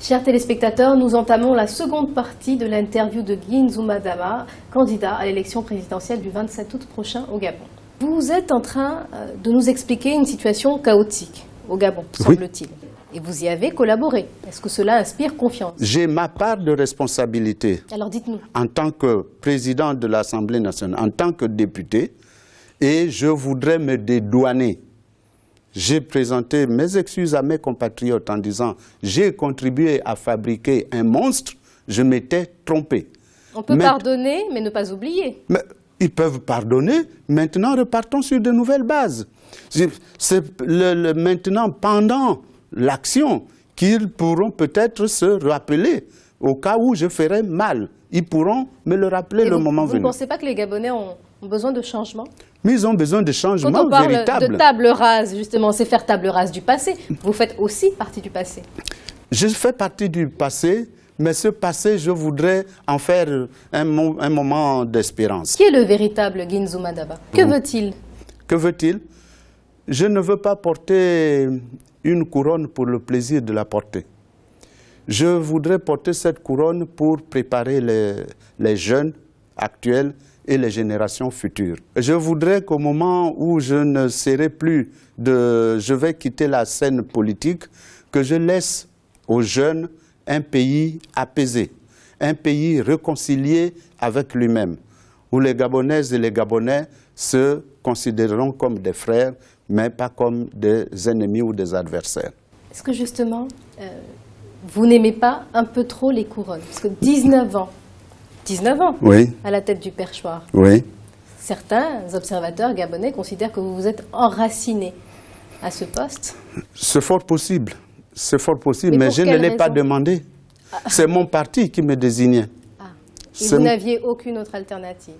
Chers téléspectateurs, nous entamons la seconde partie de l'interview de Guy Nzumadama, candidat à l'élection présidentielle du 27 août prochain au Gabon. Vous êtes en train de nous expliquer une situation chaotique au Gabon, semble-t-il. Oui. Et vous y avez collaboré. Est-ce que cela inspire confiance? J'ai ma part de responsabilité. Alors dites-nous. En tant que président de l'Assemblée nationale, en tant que député, et je voudrais me dédouaner. J'ai présenté mes excuses à mes compatriotes en disant « j'ai contribué à fabriquer un monstre, je m'étais trompé ». On peut pardonner, mais ne pas oublier. Mais ils peuvent pardonner, maintenant repartons sur de nouvelles bases. C'est maintenant, pendant l'action, qu'ils pourront peut-être se rappeler au cas où je ferais mal. Ils pourront me le rappeler le moment venu. Vous ne pensez pas que les Gabonais ont besoin de changement? Mais ils ont besoin de changements véritables. Quand on parle véritables. de table rase, justement, c'est faire table rase du passé. Vous faites aussi partie du passé. Je fais partie du passé, mais ce passé, je voudrais en faire un moment d'espérance. Qui est le véritable Guy Nzumadama? Que veut-il? Que veut-il? Je ne veux pas porter une couronne pour le plaisir de la porter. Je voudrais porter cette couronne pour préparer les jeunes actuels et les générations futures. Je voudrais qu'au moment où je ne serai plus je vais quitter la scène politique, que je laisse aux jeunes un pays apaisé, un pays réconcilié avec lui-même, où les Gabonaises et les Gabonais se considéreront comme des frères, mais pas comme des ennemis ou des adversaires. Est-ce que justement, vous n'aimez pas un peu trop les couronnes? Parce que 19 ans, oui, à la tête du perchoir. Oui. Certains observateurs gabonais considèrent que vous vous êtes enraciné à ce poste. C'est fort possible, mais je ne l'ai pas demandé. C'est mon parti qui me désignait. Et vous n'aviez aucune autre alternative?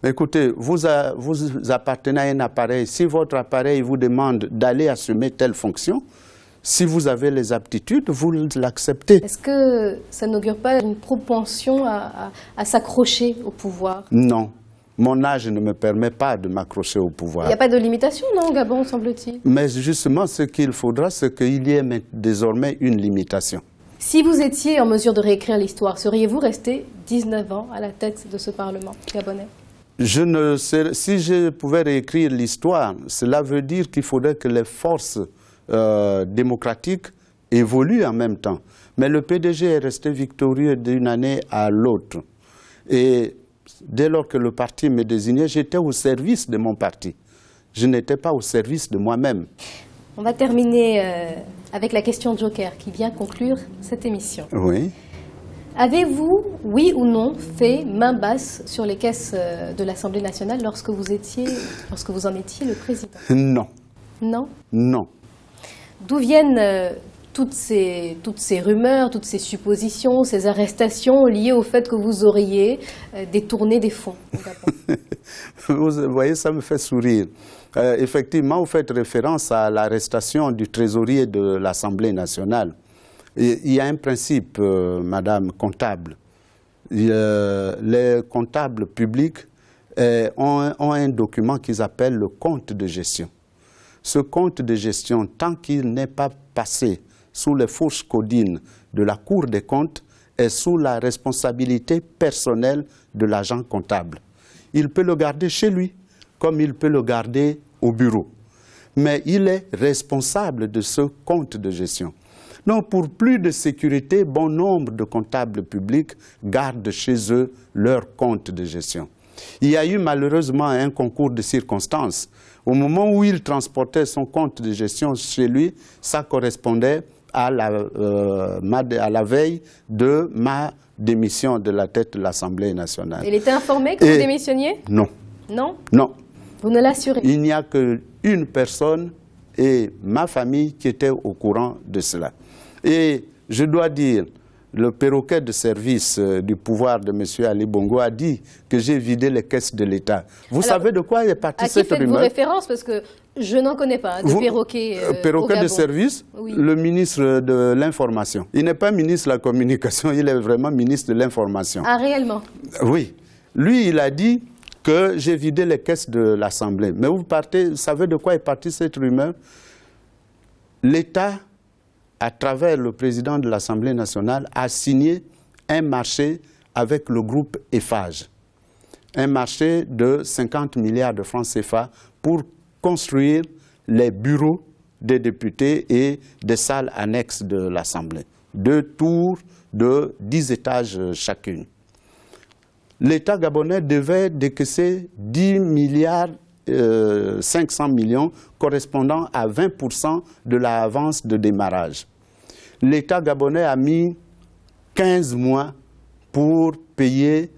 Écoutez, vous appartenez à un appareil. Si votre appareil vous demande d'aller assumer telle fonction, si vous avez les aptitudes, vous l'acceptez. Est-ce que ça n'augure pas une propension à s'accrocher au pouvoir? Non. Mon âge ne me permet pas de m'accrocher au pouvoir. Il n'y a pas de limitation, non, au Gabon, semble-t-il? Mais justement, ce qu'il faudra, c'est qu'il y ait désormais une limitation. Si vous étiez en mesure de réécrire l'histoire, seriez-vous resté 19 ans à la tête de ce Parlement gabonais? Si je pouvais réécrire l'histoire, cela veut dire qu'il faudrait que les forces démocratiques évoluent en même temps. Mais le PDG est resté victorieux d'une année à l'autre. Et dès lors que le parti me désignait, j'étais au service de mon parti. Je n'étais pas au service de moi-même. On va terminer avec la question Joker qui vient conclure cette émission. Oui. Avez-vous, oui ou non, fait main basse sur les caisses de l'Assemblée nationale lorsque vous en étiez le président? Non. Non? Non. D'où viennent toutes ces rumeurs, toutes ces suppositions, ces arrestations liées au fait que vous auriez détourné des fonds au Gabon? Vous voyez, ça me fait sourire. Effectivement, vous faites référence à l'arrestation du trésorier de l'Assemblée nationale. Il y a un principe, madame, comptable. Les comptables publics ont un document qu'ils appellent le compte de gestion. Ce compte de gestion, tant qu'il n'est pas passé sous les fourches codines de la Cour des comptes, est sous la responsabilité personnelle de l'agent comptable. Il peut le garder chez lui, comme il peut le garder au bureau. Mais il est responsable de ce compte de gestion. Donc, pour plus de sécurité, bon nombre de comptables publics gardent chez eux leur compte de gestion. Il y a eu malheureusement un concours de circonstances. Au moment où il transportait son compte de gestion chez lui, ça correspondait à la veille de ma démission de la tête de l'Assemblée nationale. Il était informé que vous démissionniez? Non. Non? Non. Vous ne l'assurez? Il n'y a qu'une personne et ma famille qui étaient au courant de cela. Et je dois dire, le perroquet de service du pouvoir de M. Ali Bongo a dit que j'ai vidé les caisses de l'État. Vous savez de quoi est partie cette rumeur? À qui faites-vous référence? Parce que je n'en connais pas, de perroquet perroquet de service, oui. Le ministre de l'Information. Il n'est pas ministre de la Communication, il est vraiment ministre de l'Information. Ah, réellement? Oui. Lui, il a dit que j'ai vidé les caisses de l'Assemblée. Mais vous savez de quoi est partie cette rumeur? L'État à travers le président de l'Assemblée nationale, a signé un marché avec le groupe Eiffage. Un marché de 50 milliards de francs CFA pour construire les bureaux des députés et des salles annexes de l'Assemblée. 2 tours de 10 étages chacune. L'État gabonais devait décaisser 10 milliards 500 millions correspondant à 20% de l'avance de démarrage. L'État gabonais a mis 15 mois pour payer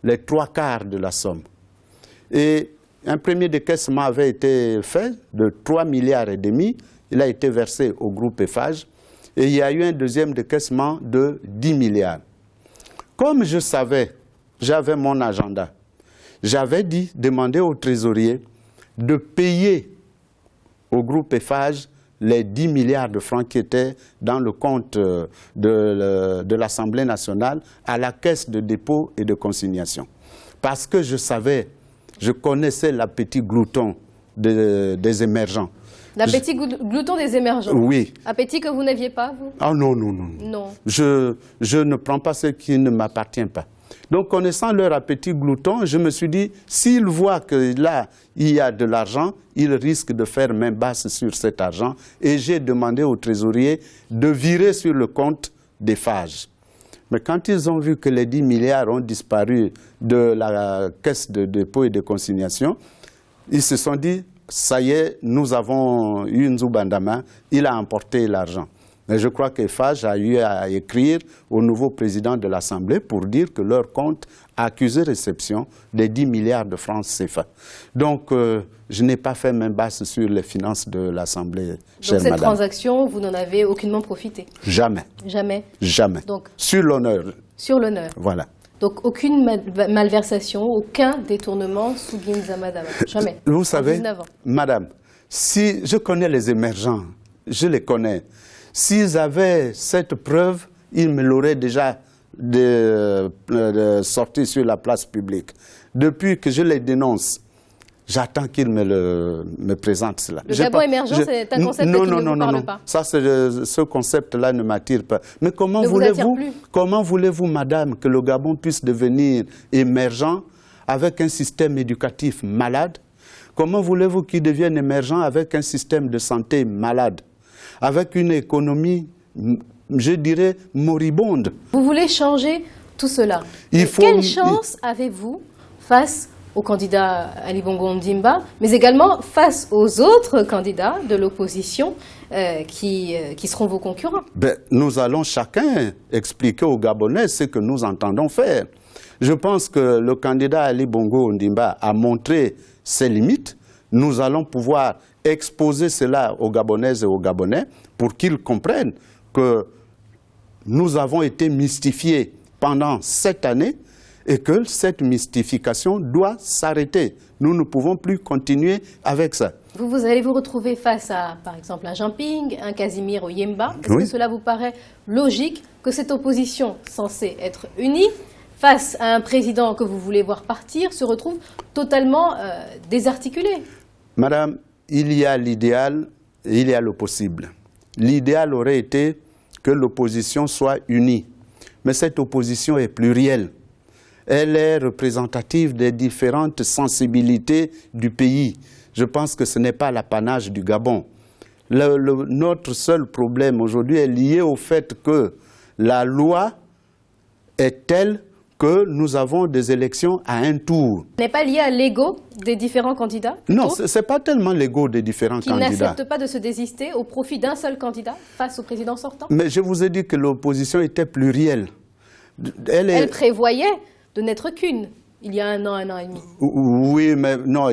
les 3/4 de la somme. Et un premier décaissement avait été fait de 3 milliards et demi. Il a été versé au groupe Eiffage. Et il y a eu un deuxième décaissement de 10 milliards. Comme je savais, j'avais mon agenda, j'avais demandé au trésorier de payer au groupe Eiffage les 10 milliards de francs qui étaient dans le compte de l'Assemblée nationale à la caisse de dépôt et de consignation. Parce que je savais, je connaissais l'appétit glouton des émergents. L'appétit glouton des émergents? Oui. Appétit que vous n'aviez pas, vous? Ah non, non, non. Non. Je ne prends pas ce qui ne m'appartient pas. Donc, connaissant leur appétit glouton, je me suis dit, s'ils voient que là, il y a de l'argent, ils risquent de faire main basse sur cet argent. Et j'ai demandé au trésorier de virer sur le compte d'Eiffage. Mais quand ils ont vu que les 10 milliards ont disparu de la caisse de dépôt et de consignation, ils se sont dit, ça y est, nous avons eu Nzubandama, il a emporté l'argent. Mais je crois qu'Eiffage a eu à écrire au nouveau président de l'Assemblée pour dire que leur compte a accusé réception des 10 milliards de francs CFA. Donc, je n'ai pas fait main basse sur les finances de l'Assemblée, chère madame. Donc, cette transaction, vous n'en avez aucunement profité? Jamais. Jamais? Jamais. Donc, sur l'honneur. Sur l'honneur. Voilà. Donc, aucune malversation, aucun détournement sous Ginzama Dama. Jamais. Vous savez, madame, si je connais les émergents, je les connais. S'ils avaient cette preuve, ils me l'auraient déjà sorti sur la place publique. Depuis que je les dénonce, j'attends qu'ils me présentent cela. Le Gabon émergent, c'est un concept qui ne vous parle pas. Ça, ce concept-là ne m'attire pas. Mais comment voulez-vous, madame, que le Gabon puisse devenir émergent avec un système éducatif malade? Comment voulez-vous qu'il devienne émergent avec un système de santé malade? Avec une économie, je dirais, moribonde. Vous voulez changer tout cela. Quelle chance avez-vous face au candidat Ali Bongo Ondimba, mais également face aux autres candidats de l'opposition qui seront vos concurrents? Nous allons chacun expliquer aux Gabonais ce que nous entendons faire. Je pense que le candidat Ali Bongo Ondimba a montré ses limites. Nous allons pouvoir exposer cela aux Gabonaises et aux Gabonais pour qu'ils comprennent que nous avons été mystifiés pendant 7 années et que cette mystification doit s'arrêter. Nous ne pouvons plus continuer avec ça. Vous allez vous retrouver face à, par exemple, un Jean-Ping, un Casimir Oyemba. Est-ce que cela vous paraît logique que cette opposition censée être unie face à un président que vous voulez voir partir se retrouve totalement désarticulée? Madame, il y a l'idéal et il y a le possible. L'idéal aurait été que l'opposition soit unie. Mais cette opposition est plurielle. Elle est représentative des différentes sensibilités du pays. Je pense que ce n'est pas l'apanage du Gabon. Notre seul problème aujourd'hui est lié au fait que la loi est telle que nous avons des élections à un tour. Ce n'est pas lié à l'ego des différents candidats? Non, ce n'est pas tellement l'ego des différents candidats. Qui n'acceptent pas de se désister au profit d'un seul candidat face au président sortant? Mais je vous ai dit que l'opposition était plurielle. Elle prévoyait de n'être qu'une, il y a un an et demi. Oui, mais non,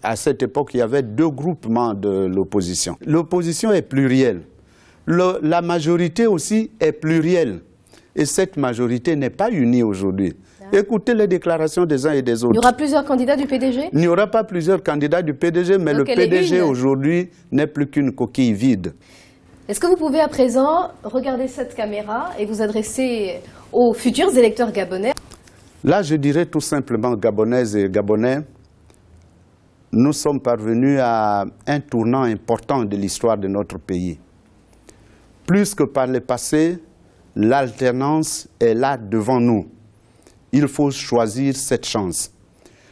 à cette époque, il y avait 2 groupements de l'opposition. L'opposition est plurielle. La majorité aussi est plurielle. Et cette majorité n'est pas unie aujourd'hui. Écoutez les déclarations des uns et des autres. Il y aura plusieurs candidats du PDG? Il n'y aura pas plusieurs candidats du PDG, mais donc le PDG aujourd'hui n'est plus qu'une coquille vide. Est-ce que vous pouvez à présent regarder cette caméra et vous adresser aux futurs électeurs gabonais? Là, je dirais tout simplement, Gabonaises et Gabonais, nous sommes parvenus à un tournant important de l'histoire de notre pays. Plus que par le passé, l'alternance est là devant nous. Il faut choisir cette chance.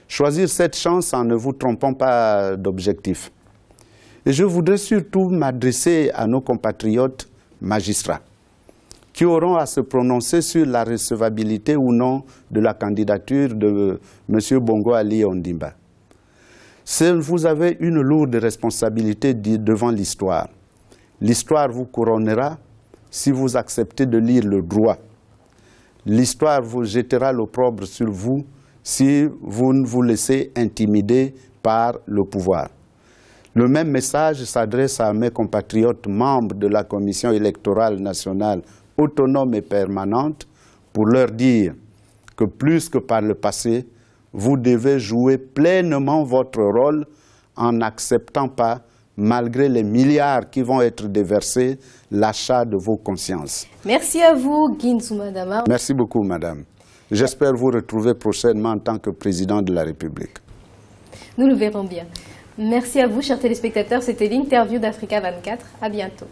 Choisir cette chance en ne vous trompant pas d'objectif. Et je voudrais surtout m'adresser à nos compatriotes magistrats qui auront à se prononcer sur la recevabilité ou non de la candidature de M. Bongo Ali Ondimba. Vous avez une lourde responsabilité devant l'histoire. L'histoire vous couronnera si vous acceptez de lire le droit. L'histoire vous jettera l'opprobre sur vous si vous ne vous laissez intimider par le pouvoir. Le même message s'adresse à mes compatriotes membres de la Commission électorale nationale autonome et permanente pour leur dire que plus que par le passé, vous devez jouer pleinement votre rôle en n'acceptant pas, malgré les milliards qui vont être déversés, l'achat de vos consciences. Merci à vous, Guinzouma Dama. Merci beaucoup, madame. J'espère vous retrouver prochainement en tant que président de la République. Nous le verrons bien. Merci à vous, chers téléspectateurs. C'était l'interview d'Africa 24. À bientôt.